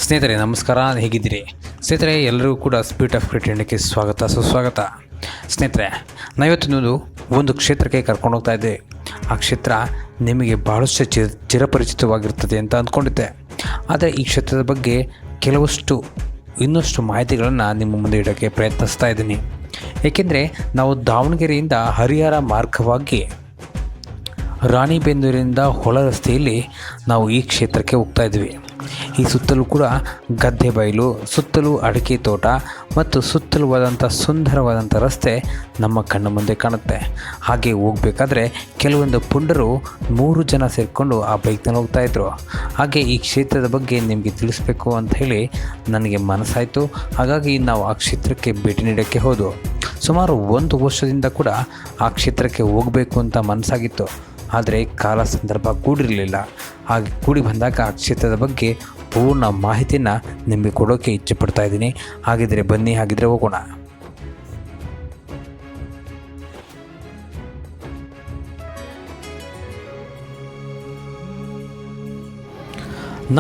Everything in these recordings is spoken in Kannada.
ಸ್ನೇಹಿತರೆ ನಮಸ್ಕಾರ, ಹೇಗಿದ್ದೀರಿ ಸ್ನೇಹಿತರೆ? ಎಲ್ಲರಿಗೂ ಕೂಡ ಸ್ಪೀಡ್ ಆಫ್ ಕ್ರಿಕೆಟ್ಗೆ ಸ್ವಾಗತ ಸುಸ್ವಾಗತ. ಸ್ನೇಹಿತರೆ, ನಾವಿವತ್ತು ಒಂದು ಕ್ಷೇತ್ರಕ್ಕೆ ಕರ್ಕೊಂಡು ಹೋಗ್ತಾ ಇದ್ದೆ. ಆ ಕ್ಷೇತ್ರ ನಿಮಗೆ ಬಹಳಷ್ಟು ಚಿರಪರಿಚಿತವಾಗಿರ್ತದೆ ಅಂತ ಅಂದ್ಕೊಂಡಿದ್ದೆ. ಆದರೆ ಈ ಕ್ಷೇತ್ರದ ಬಗ್ಗೆ ಇನ್ನಷ್ಟು ಮಾಹಿತಿಗಳನ್ನು ನಿಮ್ಮ ಮುಂದೆ ಇಡೋಕ್ಕೆ ಪ್ರಯತ್ನಿಸ್ತಾ ಇದ್ದೀನಿ. ಏಕೆಂದರೆ ನಾವು ದಾವಣಗೆರೆಯಿಂದ ಹರಿಹರ ಮಾರ್ಗವಾಗಿ ರಾಣಿಬೆನ್ನೂರಿನಿಂದ ಹೊಳ ರಸ್ತೆಯಲ್ಲಿ ನಾವು ಈ ಕ್ಷೇತ್ರಕ್ಕೆ ಹೋಗ್ತಾ ಇದ್ವಿ. ಈ ಸುತ್ತಲೂ ಕೂಡ ಗದ್ದೆ ಬಯಲು, ಸುತ್ತಲೂ ಅಡಿಕೆ ತೋಟ ಮತ್ತು ಸುತ್ತಲುವಾದಂಥ ಸುಂದರವಾದಂಥ ರಸ್ತೆ ನಮ್ಮ ಕಣ್ಣ ಮುಂದೆ ಕಾಣುತ್ತೆ. ಹಾಗೆ ಹೋಗಬೇಕಾದ್ರೆ ಕೆಲವೊಂದು ಪುಂಡರು 3 ಜನ ಸೇರಿಕೊಂಡು ಆ ಬೈಕ್ನಲ್ಲಿ ಹೋಗ್ತಾಯಿದ್ರು. ಹಾಗೆ ಈ ಕ್ಷೇತ್ರದ ಬಗ್ಗೆ ನಿಮಗೆ ತಿಳಿಸ್ಬೇಕು ಅಂತ ಹೇಳಿ ನನಗೆ ಮನಸ್ಸಾಯಿತು. ಹಾಗಾಗಿ ನಾವು ಆ ಕ್ಷೇತ್ರಕ್ಕೆ ಭೇಟಿ ನೀಡೋಕ್ಕೆ ಹೋದವು. ಸುಮಾರು 1 ವರ್ಷದಿಂದ ಕೂಡ ಆ ಕ್ಷೇತ್ರಕ್ಕೆ ಹೋಗಬೇಕು ಅಂತ ಮನಸ್ಸಾಗಿತ್ತು. ಆದರೆ ಕಾಲ ಸಂದರ್ಭ ಕೂಡಿರಲಿಲ್ಲ. ಹಾಗೆ ಕೂಡಿ ಬಂದಾಗ ಆ ಕ್ಷೇತ್ರದ ಬಗ್ಗೆ ಪೂರ್ಣ ಮಾಹಿತಿಯನ್ನು ನಿಮಗೆ ಕೊಡೋಕ್ಕೆ ಇಚ್ಛೆ ಪಡ್ತಾ ಇದ್ದೀನಿ. ಹಾಗಿದ್ರೆ ಬನ್ನಿ, ಹೋಗೋಣ.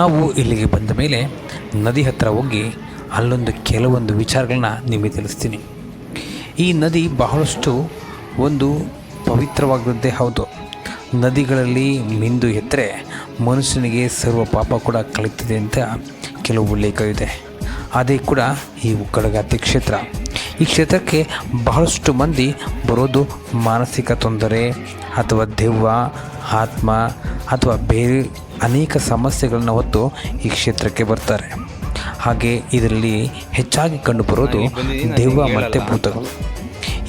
ನಾವು ಇಲ್ಲಿಗೆ ಬಂದ ಮೇಲೆ ನದಿ ಹತ್ತಿರ ಹೋಗಿ ಕೆಲವೊಂದು ವಿಚಾರಗಳನ್ನ ನಿಮಗೆ ತಿಳಿಸ್ತೀನಿ. ಈ ನದಿ ಬಹಳಷ್ಟು ಒಂದು ಪವಿತ್ರವಾದದ್ದೇ ಹೌದು. ನದಿಗಳಲ್ಲಿ ಮಿಂದು ಎತ್ತರೆ ಮನುಷ್ಯನಿಗೆ ಸರ್ವ ಪಾಪ ಕೂಡ ಕಳೀತದೆ ಅಂತ ಕೆಲವು ಉಲ್ಲೇಖವಿದೆ. ಅದೇ ಕೂಡ ಈ ಉಕ್ಕಡಗಾತಿ ಕ್ಷೇತ್ರ. ಈ ಕ್ಷೇತ್ರಕ್ಕೆ ಬಹಳಷ್ಟು ಮಂದಿ ಬರೋದು ಮಾನಸಿಕ ತೊಂದರೆ ಅಥವಾ ದೆವ್ವ, ಆತ್ಮ ಅಥವಾ ಬೇರೆ ಅನೇಕ ಸಮಸ್ಯೆಗಳನ್ನ ಹೊತ್ತು ಈ ಕ್ಷೇತ್ರಕ್ಕೆ ಬರ್ತಾರೆ. ಹಾಗೆ ಇದರಲ್ಲಿ ಹೆಚ್ಚಾಗಿ ಕಂಡುಬರೋದು ದೆವ್ವ ಮತ್ತು ಭೂತಗಳು.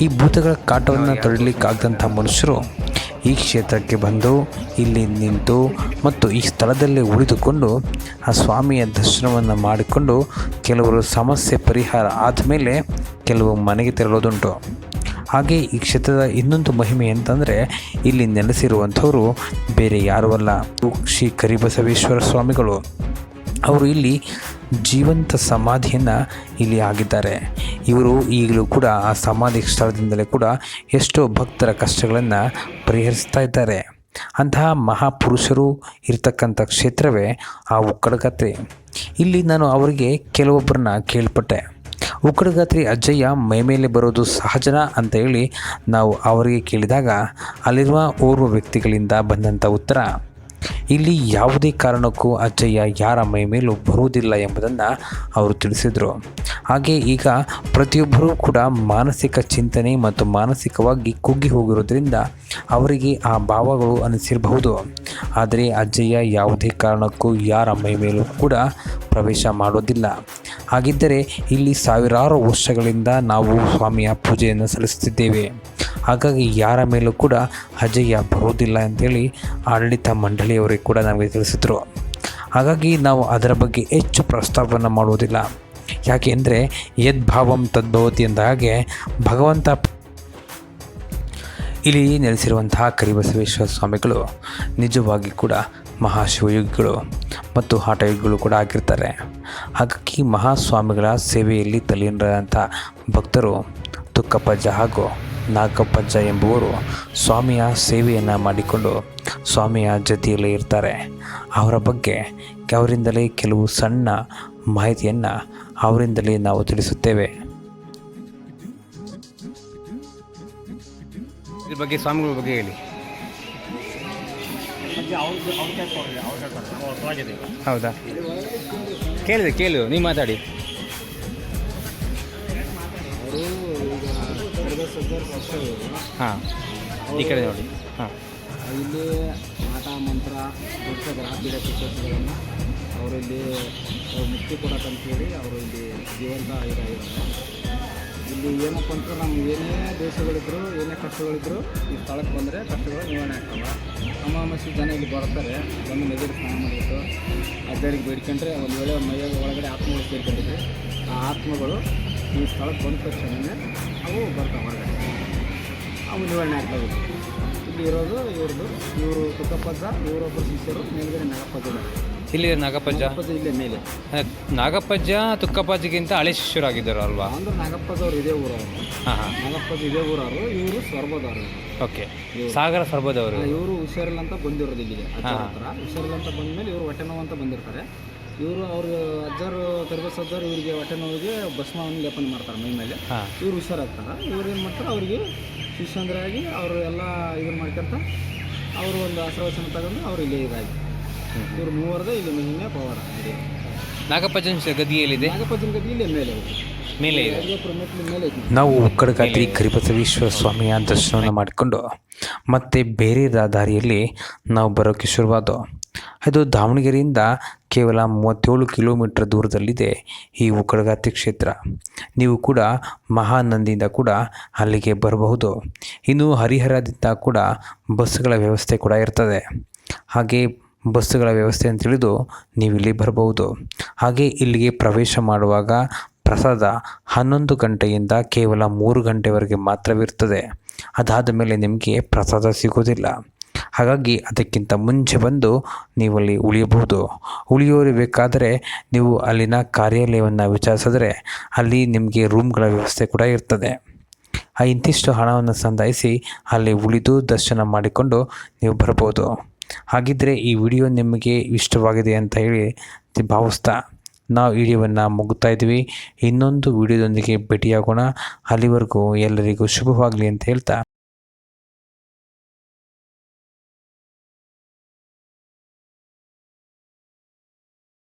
ಈ ಭೂತಗಳ ಕಾಟವನ್ನು ತಡೆಯಲಿಕ್ಕಾಗದಂಥ ಮನುಷ್ಯರು ಈ ಕ್ಷೇತ್ರಕ್ಕೆ ಬಂದು ಇಲ್ಲಿ ನಿಂತು ಮತ್ತು ಈ ಸ್ಥಳದಲ್ಲೇ ಉಳಿದುಕೊಂಡು ಆ ಸ್ವಾಮಿಯ ದರ್ಶನವನ್ನು ಮಾಡಿಕೊಂಡು ಕೆಲವರು ಸಮಸ್ಯೆ ಪರಿಹಾರ ಆದಮೇಲೆ ಕೆಲವು ಮನೆಗೆ ತೆರಳೋದುಂಟು. ಹಾಗೆ ಈ ಕ್ಷೇತ್ರದ ಇನ್ನೊಂದು ಮಹಿಮೆ ಅಂತಂದರೆ ಇಲ್ಲಿ ನೆಲೆಸಿರುವಂಥವರು ಬೇರೆ ಯಾರೂ ಅಲ್ಲ, ಶ್ರೀ ಕರಿಬಸವೇಶ್ವರ ಸ್ವಾಮಿಗಳು. ಅವರು ಇಲ್ಲಿ ಜೀವಂತ ಸಮಾಧಿಯನ್ನು ಇಲ್ಲಿ ಆಗಿದ್ದಾರೆ. ಇವರು ಈಗಲೂ ಕೂಡ ಆ ಸಮಾಧಿ ಸ್ಥಳದಿಂದಲೇ ಕೂಡ ಎಷ್ಟೋ ಭಕ್ತರ ಕಷ್ಟಗಳನ್ನು ಪರಿಹರಿಸ್ತಾ ಇದ್ದಾರೆ. ಅಂತಹ ಮಹಾಪುರುಷರು ಇರ್ತಕ್ಕಂಥ ಕ್ಷೇತ್ರವೇ ಆ ಉಕ್ಕಡಗಾತ್ರಿ. ಇಲ್ಲಿ ನಾನು ಅವರಿಗೆ ಕೆಲವೊಬ್ಬರನ್ನ ಕೇಳ್ಪಟ್ಟೆ. ಉಕ್ಕಡಗಾತ್ರಿ ಅಜ್ಜಯ್ಯ ಮೈಮೇಲೆ ಬರೋದು ಸಹಜನ ಅಂತ ಹೇಳಿ ನಾವು ಅವರಿಗೆ ಕೇಳಿದಾಗ ಅಲ್ಲಿರುವ ಓರ್ವ ವ್ಯಕ್ತಿಗಳಿಂದ ಬಂದಂಥ ಉತ್ತರ, ಇಲ್ಲಿ ಯಾವುದೇ ಕಾರಣಕ್ಕೂ ಅಜ್ಜಯ್ಯ ಯಾರ ಮೈ ಮೇಲೂ ಬರುವುದಿಲ್ಲ ಎಂಬುದನ್ನು ಅವರು ತಿಳಿಸಿದರು. ಹಾಗೆ ಈಗ ಪ್ರತಿಯೊಬ್ಬರೂ ಕೂಡ ಮಾನಸಿಕ ಚಿಂತನೆ ಮತ್ತು ಮಾನಸಿಕವಾಗಿ ಕುಗ್ಗಿ ಹೋಗಿರೋದ್ರಿಂದ ಅವರಿಗೆ ಆ ಭಾವಗಳು ಅನಿಸಿರಬಹುದು. ಆದರೆ ಅಜ್ಜಯ್ಯ ಯಾವುದೇ ಕಾರಣಕ್ಕೂ ಯಾರ ಮೈ ಮೇಲೂ ಕೂಡ ಪ್ರವೇಶ ಮಾಡೋದಿಲ್ಲ. ಹಾಗಿದ್ದರೆ ಇಲ್ಲಿ ಸಾವಿರಾರು ವರ್ಷಗಳಿಂದ ನಾವು ಸ್ವಾಮಿಯ ಪೂಜೆಯನ್ನು ಸಲ್ಲಿಸುತ್ತಿದ್ದೇವೆ. ಹಾಗಾಗಿ ಯಾರ ಮೇಲೂ ಕೂಡ ಅಜ್ಜಯ್ಯ ಬರೋದಿಲ್ಲ ಅಂತೇಳಿ ಆಡಳಿತ ಮಂಡಳಿಯವರಿಗೆ ಕೂಡ ನಮಗೆ ತಿಳಿಸಿದ್ರು. ಹಾಗಾಗಿ ನಾವು ಅದರ ಬಗ್ಗೆ ಹೆಚ್ಚು ಪ್ರಸ್ತಾಪವನ್ನು ಮಾಡುವುದಿಲ್ಲ. ಯಾಕೆ ಅಂದರೆ ಯದ್ಭಾವಂ ತದ್ಭವತಿ ಎಂದ ಹಾಗೆ ಭಗವಂತ ಇಲ್ಲಿ ನೆಲೆಸಿರುವಂತಹ ಕರಿಬಸವೇಶ್ವರ ಸ್ವಾಮಿಗಳು ನಿಜವಾಗಿ ಕೂಡ ಮಹಾಶಿವಯೋಗಿಗಳು ಮತ್ತು ಹಠಯೋಗಿಗಳು ಕೂಡ ಆಗಿರ್ತಾರೆ. ಹಾಗಾಗಿ ಮಹಾಸ್ವಾಮಿಗಳ ಸೇವೆಯಲ್ಲಿ ತಲ್ಲೀನರಾದಂಥ ಭಕ್ತರು ತುಕ್ಕಪ್ಪಜ್ಜ ಹಾಗೂ ನಾಗಪ್ಪಜ್ಜ ಎಂಬುವರು ಸ್ವಾಮಿಯ ಸೇವೆಯನ್ನು ಮಾಡಿಕೊಂಡು ಸ್ವಾಮಿಯ ಜೊತೆಯಲ್ಲೇ ಇರ್ತಾರೆ. ಅವರ ಬಗ್ಗೆ ಅವರಿಂದಲೇ ಕೆಲವು ಸಣ್ಣ ಮಾಹಿತಿಯನ್ನು ಅವರಿಂದಲೇ ನಾವು ತಿಳಿಸುತ್ತೇವೆ. ಇದ್ರ ಬಗ್ಗೆ ಸ್ವಾಮಿಗಳ ಬಗ್ಗೆ ಹೇಳಿ. ಹೌದಾ? ಕೇಳು, ನೀವು ಮಾತಾಡಿ. ಹಾಂ, ಈ ಕಡೆ ನೋಡಿ. ಹಾಂ, ಇಲ್ಲಿ ಆಟ ಮಂತ್ರ ದೊಡ್ಡ ಗ್ರಾಹಕೀಯ ಪಿಕ್ಚರ್ಸ್ಗಳನ್ನು ಅವರಲ್ಲಿ ಮುಕ್ತಿ ಕೊಡೋಕ್ಕಂತೇಳಿ ಅವರು ಇಲ್ಲಿ ಜೀವಂತ ಇದಾಗಿದ್ದಾರೆ. ಇಲ್ಲಿ ಏನಪ್ಪ ಅಂತ ನಮ್ಗೆ ಏನೇ ದೇಶಗಳಿದ್ರು, ಏನೇ ಕಷ್ಟಗಳಿದ್ರು ಈ ಸ್ಥಳಕ್ಕೆ ಬಂದರೆ ಕಷ್ಟಗಳು ನಿವಾರಣೆ ಆಗ್ತವೆ. ಅಮಾವಾಸ್ಯೆ ಜನ ಇಲ್ಲಿ ಬರ್ತಾರೆ, ಬಂದು ನದಿಗೆ ಸ್ನಾನ ಮಾಡಿಬಿಟ್ಟು ಅಜ್ಜರಿಗೆ ಬೇಡ್ಕೊಂಡ್ರೆ ಒಂದು ವೇಳೆ ಮೈಯ ಒಳಗಡೆ ಆತ್ಮಗಳು ಸೇರ್ಕೊಂಡಿದ್ರೆ ಆ ಆತ್ಮಗಳು ಈ ಸ್ಥಳಕ್ಕೆ ಬಂದ ತಕ್ಷಣ ಅವು ಬರ್ತಾವೆ ಹೊರಗಡೆ, ಅವು ನಿವಾರಣೆ ಆಗ್ತವೆ. ಇಲ್ಲಿ ಇರೋದು ಇವರು ತುಕ್ಕಪ್ಪಜ್ಜ, ಇವರೊಬ್ಬರು ಶಿಷ್ಯರು, ಮೇಲ್ಗಡೆ ನಾಗಪ್ಪಜ್ಜ. ಇಲ್ಲಿ ನಾಗಪ್ಪಜ್ಜ ಇಲ್ಲೇ ಮೇಲೆ. ನಾಗಪ್ಪಜ್ಜ ತುಕ್ಕಪ್ಪಾಜಿಗಿಂತ ಹಳೆ ಶಿಷ್ಯರಾಗಿದ್ದರು ಅಲ್ವಾ? ಅಂದ್ರೆ ನಾಗಪ್ಪಜ್ಜವ್ರು ಇದೇ ಊರವರು. ಹಾಂ, ನಾಗಪ್ಪಜ್ಜ ಇದೇ ಊರವರು, ಇವರು ಸ್ವರ್ಬದವರು. ಓಕೆ, ಸಾಗರ ಸ್ವರ್ಬದವರು. ಇವರು ಹುಷಾರಿಲ್ಲ ಅಂತ ಬಂದಿರೋದು ಇಲ್ಲಿಗೆ ಹತ್ರ. ಹುಷಾರಿಲ್ಲ ಅಂತ ಬಂದಮೇಲೆ ಇವರು ಹೊಟ್ಟೆ ನೋವು ಅಂತ ಬಂದಿರ್ತಾರೆ. ಇವರು ಅವ್ರ ಅಜ್ಜಾರು ಕರಿಬಸ್ ಅಜ್ಜಾರು ಇವರಿಗೆ ಹೊಟ್ಟೆ ನೋವಿಗೆ ಭಸ್ಮವನ್ನು ಲೇಪನ ಮಾಡ್ತಾರೆ ಮೈ ಮೇಲೆ. ಹಾಂ ಇವ್ರು ಹುಷಾರಾಗ್ತಾರೆ. ಇವ್ರು ಏನು ಮಾಡ್ತಾರೆ, ಅವರಿಗೆ ಶಿಷ್ಯಂದ್ರಾಗಿ ಅವರು ಎಲ್ಲ ಇದನ್ನು ಮಾಡ್ಕೊಂತ ಅವರು ಒಂದು ಆಶ್ರವಚನ ತಗೊಂಡು ಅವ್ರು ಇಲ್ಲೇ ಇದಾಗಿ ಇವ್ರು ಮೂವರದ ಇಲ್ಲಿ ಮಹಿಮೆ ಪವಾಡ. ನಾಗಪಂಚಮಿ ಗದಿಯಲ್ಲಿದೆ, ನಾಗಪಂಚಮಿ ಗದ್ದೆ ಇಲ್ಲೇ ಮೇಲೆ ಮೇಲೆ ಇದೆ. ಮೆಟ್ಲು ಮೇಲೆ ಐತಿ. ನಾವು ಉಕ್ಕಡಗಾತ್ರಿ ಕರಿಬಸವೇಶ್ವರ ಸ್ವಾಮಿಯ ದರ್ಶನವನ್ನು ಮಾಡಿಕೊಂಡು ಮತ್ತೆ ಬೇರೆ ದಾರಿಯಲ್ಲಿ ನಾವು ಬರೋಕ್ಕೆ ಶುರುವಾದೋ. ಅದು ದಾವಣಗೆರೆಯಿಂದ ಕೇವಲ 37 ಕಿಲೋಮೀಟರ್ ದೂರದಲ್ಲಿದೆ ಈ ಉಕ್ಕಡಗಾತ್ರಿ ಕ್ಷೇತ್ರ. ನೀವು ಕೂಡ ಮಹಾನಂದಿಯಿಂದ ಕೂಡ ಅಲ್ಲಿಗೆ ಬರಬಹುದು. ಇನ್ನು ಹರಿಹರದಿಂದ ಕೂಡ ಬಸ್ಸುಗಳ ವ್ಯವಸ್ಥೆ ಕೂಡ ಇರ್ತದೆ. ಹಾಗೆ ಬಸ್ಸುಗಳ ವ್ಯವಸ್ಥೆ ಅಂತ ತಿಳಿದು ನೀವು ಇಲ್ಲಿ ಬರಬಹುದು. ಹಾಗೆ ಇಲ್ಲಿಗೆ ಪ್ರವೇಶ ಮಾಡುವಾಗ ಪ್ರಸಾದ 11 ಗಂಟೆಯಿಂದ ಕೇವಲ 3 ಗಂಟೆವರೆಗೆ ಮಾತ್ರವಿರ್ತದೆ. ಅದಾದ ಮೇಲೆ ನಿಮಗೆ ಪ್ರಸಾದ ಸಿಗೋದಿಲ್ಲ. ಹಾಗಾಗಿ ಅದಕ್ಕಿಂತ ಮುಂಚೆ ಬಂದು ನೀವು ಅಲ್ಲಿ ಉಳಿಯಬಹುದು. ಉಳಿಯೋರು ಬೇಕಾದರೆ ನೀವು ಅಲ್ಲಿನ ಕಾರ್ಯಾಲಯವನ್ನು ವಿಚಾರಿಸಿದ್ರೆ ಅಲ್ಲಿ ನಿಮಗೆ ರೂಮ್ಗಳ ವ್ಯವಸ್ಥೆ ಕೂಡ ಇರ್ತದೆ. ಇಂತಿಷ್ಟು ಹಣವನ್ನು ಸಂದಾಯಿಸಿ ಅಲ್ಲಿ ಉಳಿದು ದರ್ಶನ ಮಾಡಿಕೊಂಡು ನೀವು ಬರ್ಬೋದು. ಹಾಗಿದ್ದರೆ ಈ ವಿಡಿಯೋ ನಿಮಗೆ ಇಷ್ಟವಾಗಿದೆ ಅಂತ ಹೇಳಿ ಭಾವಿಸ್ತಾ ನಾವು ವಿಡಿಯೋವನ್ನು ಮುಗಿಸ್ತಾ ಇದ್ದೀವಿ. ಇನ್ನೊಂದು ವಿಡಿಯೋದೊಂದಿಗೆ ಭೇಟಿಯಾಗೋಣ. ಅಲ್ಲಿವರೆಗೂ ಎಲ್ಲರಿಗೂ ಶುಭವಾಗಲಿ ಅಂತ ಹೇಳ್ತಾ